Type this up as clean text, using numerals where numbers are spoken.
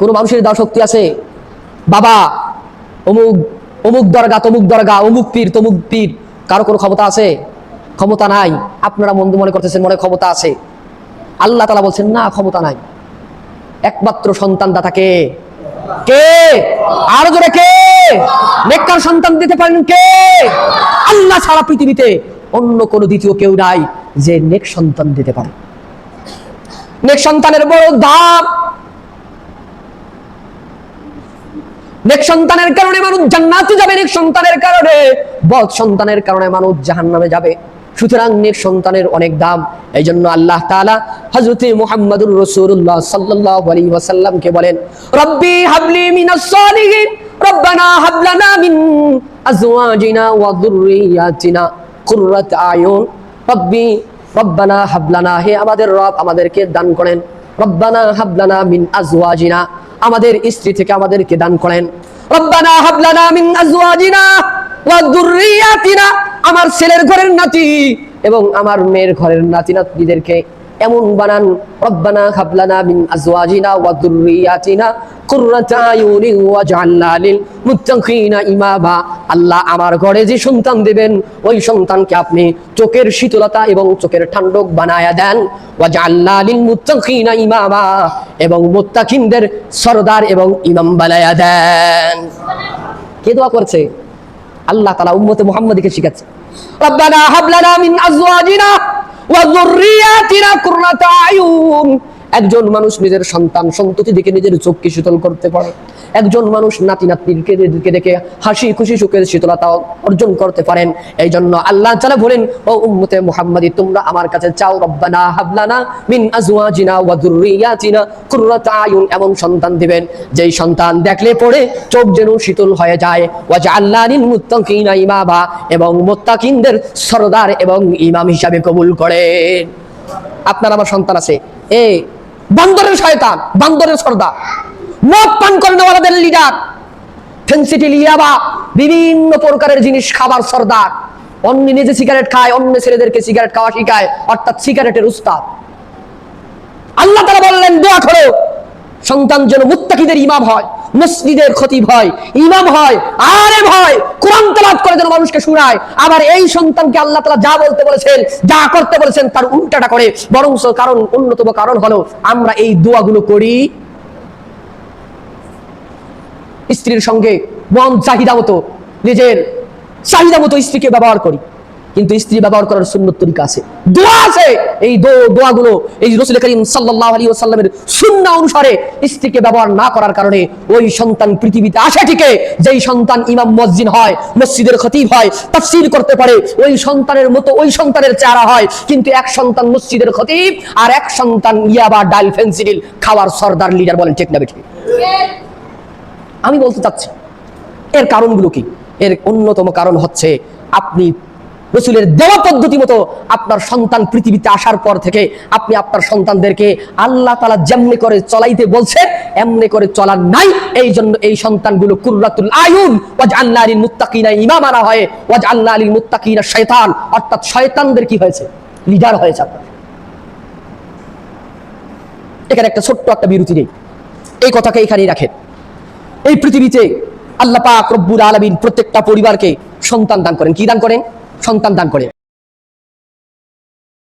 কোনো মানুষের দেওয়া শক্তি আছে? বাবা অমুক অমুক দরগা তমুক দরগা, অমুক পীর তমুক পীর, কারো কোনো ক্ষমতা আছে? ক্ষমতা নাই। আপনারা মন্দ মনে করতেছেন মনে ক্ষমতা আছে। আল্লাহ তাআলা বলছেন না, ক্ষমতা নাই। একমাত্র সন্তান দাতা কে? কে? আরো জোরে কে? নেককার সন্তান দিতে পারেন কে? আল্লাহ ছাড়া পৃথিবীতে অন্য কোনো দ্বিতীয় কেউ নাই যে নেক সন্তান দিতে পারে। নেক সন্তানের বড় দাম। নেক সন্তানের কারণে মানুষ জান্নাতে যাবে, নেক সন্তানের কারণে। বদ সন্তানের কারণে মানুষ জাহান্নামে যাবে। সুতরাং নেক সন্তানের অনেক দাম। এই জন্য আল্লাহ তাআলা হযরত মুহাম্মদুর রাসূলুল্লাহ সাল্লাল্লাহু আলাইহি ওয়াসাল্লামকে বলেন, রব্বি হাবলি মিনাস সালিহিন, রব্বানা হাব লানা মিন আজওয়াজিনা ওয়া যুররিয়াতিনা কুররাতা আয়ুন। রব্বানা হাব লানা, হে আমাদের রব আমাদেরকে দান করেন। রব্বানা হাব লানা মিন আজওয়াজিনা, আমাদের স্ত্রী থেকে আমাদেরকে দান করেন। রব্বানা হাব লানা মিন আজওয়াজিনা ওয়া যুররিয়াতিনা, আমার ছেলের ঘরের নাতি এবং আমার মেয়ের ঘরের নাতি নাতনিদেরকে এমন বানান। রব্বানা হাব লানা মিন আজওয়াজিনা ওয়া যুররিয়াতিনা কুররাতা আয়ুনিন ওয়াজআলনা লিল মুত্তাকিনা ইমামা। আল্লাহ আমার ঘরে যে সন্তান দেবেন ওই সন্তানকে আপনি চোখের শীতলতা এবং চোখের ঠান্ডক বানায়া দেন। ওয়াজআলনা লিল মুত্তাকিনা ইমামা, এবং মুত্তাকিনদের সরদার এবং ইমাম বানায়া দেন। কে দোয়া করছে? আল্লাহ তাআলা উম্মতে মুহাম্মাদীকে শিখাচ্ছে, রব্বানা হাব লানা মিন আজওয়াজিনা ওয়া যুররিয়াতিনা কুররাতা আয়ুন। একজন মানুষ নিজের সন্তান সন্ততি দেখে নিজের চোখকে শীতল করতে পারে। একজন মানুষ নাতি নাতনিকে দেখে হাসি খুশি সুখের শীতলতা অর্জন করতে পারেন। এই জন্য আল্লাহ তাআলা বলেন, ও উম্মতে মুহাম্মাদী তোমরা আমার কাছে চাও, রব্বানা হাব লানা মিন আজওয়াজিনা ওয়া যুররিয়াতিনা কুররাতা আয়ুন, এমন সন্তান দিবেন যেই সন্তান দেখলে পড়ে চোখ যেন শীতল হয়ে যায়। ওয়াজআলনা লিল মুত্তাকিনা ইমামা, এবং মুত্তাকিনদের সরদার এবং ইমাম হিসাবে কবুল করেন। আপনার আমার সন্তান আছে, বান্দরের শয়তান, বান্দরের সর্দার, মদ পান করেনওয়ালাদের লিডার, ফেন্সিডিল, ইয়াবা, বিভিন্ন প্রকারের জিনিস খাবার সর্দার। অন্য নিজে সিগারেট খায়, অন্য ছেলেদেরকে সিগারেট খাওয়া শিখায়, অর্থাৎ সিগারেটের উস্তাদ। আল্লাহ তাআলা বললেন দোয়া করো সন্তান যেন মুত্তাকিদের ইমাম হয়, মসজিদের খতিব হয়, ইমাম হয়, আলেম হয়, কোরআন তেলাওয়াত করে যেন মানুষকে শোনায়। আবার এই সন্তানকে আল্লাহ তাআলা যা বলতে বলেছেন, যা করতে বলেছেন তার উল্টাটা করে। বরং কারণ, অন্যতম কারণ হলো আমরা এই দোয়াগুলো করি স্ত্রীর সঙ্গে মন চাহিদা মতো, নিজের চাহিদা মতো স্ত্রীকে ব্যবহার করি। কিন্তু স্ত্রী ব্যবহার করার সুন্নত তরিকা আছে, দোয়া আছে। এই দোয়াগুলো এই রাসূল করিম সাল্লাল্লাহু আলাইহি ওয়াসাল্লামের সুন্নাহ অনুসারে স্ত্রীকে ব্যবহার না করার কারণে ওই সন্তান পৃথিবীতে আসে ঠিকে, যেই সন্তান ইমাম মুয়াজ্জিন হয়, মসজিদের খতিব হয়, তাফসীর করতে পারে, ওই সন্তানের মতো ওই সন্তানের চেহারা হয়। কিন্তু এক সন্তান মসজিদের খতিব আর এক সন্তান ইয়াবা, ডাল, ফেন্সিডিল খাওয়ার সর্দার, লিডার। বলেন ঠিক না বেঠিক? আমি বলতে চাচ্ছি এর কারণগুলো কি। এর অন্যতম কারণ হচ্ছে আপনি রাসূলের দেওয়া পদ্ধতি মতো আপনার সন্তান পৃথিবীতে আসার পর থেকে আপনি আপনার সন্তানদেরকে আল্লাহ তাআলা যেমনি করে চলাইতে বলছে এমনি করে চলার নাই। এই জন্য এই সন্তানগুলো কুররাতুল আয়ুন ওয়াজআলনা লিল মুত্তাকিনা ইমামা না হয় ওয়াজআলনা লিল মুত্তাকিনা শয়তান, অর্থাৎ শয়তানদের কি হয়েছে? লিডার হয়েছে আপনার। এখানে একটা ছোট্ট একটা বিরতি নেই, এই কথাকে এখানেই রাখেন। এই পৃথিবীতে আল্লাহ পাক রব্বুল আলামিন প্রত্যেকটা পরিবারকে সন্তান দান করেন। কি দান করেন? সন্তান দান করেন।